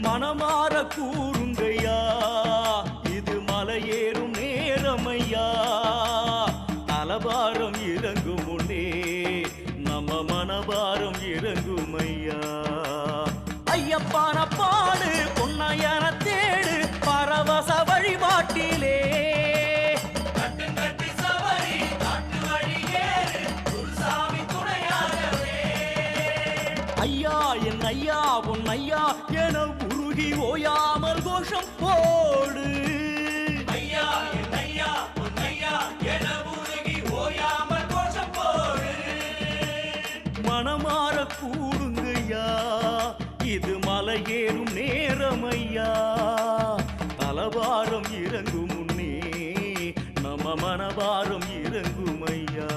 மனமாற கூறுங்கையா இது மலையேறும் நேரமையா தலபாரம் இறங்கும் முன்னே நம்ம மனபாரம் இறங்குமையா ஐயப்பான பாடு பொன்னையன தேடு பரவச வழிபாட்டிலே ஐயா என் ஐயா உன் ஐயா என உருகி ஓயாமல் கோஷம் போடு ஐயா என் ஐயா உன் ஐயா என உருகி ஓயாமல் கோஷம் போடு மனமாற கூடுங்கய்யா இது மலையேறும் நேரமையா தலபாரம் இறங்கும் முன்னே நம்ம மனபாரம் இறங்குமையா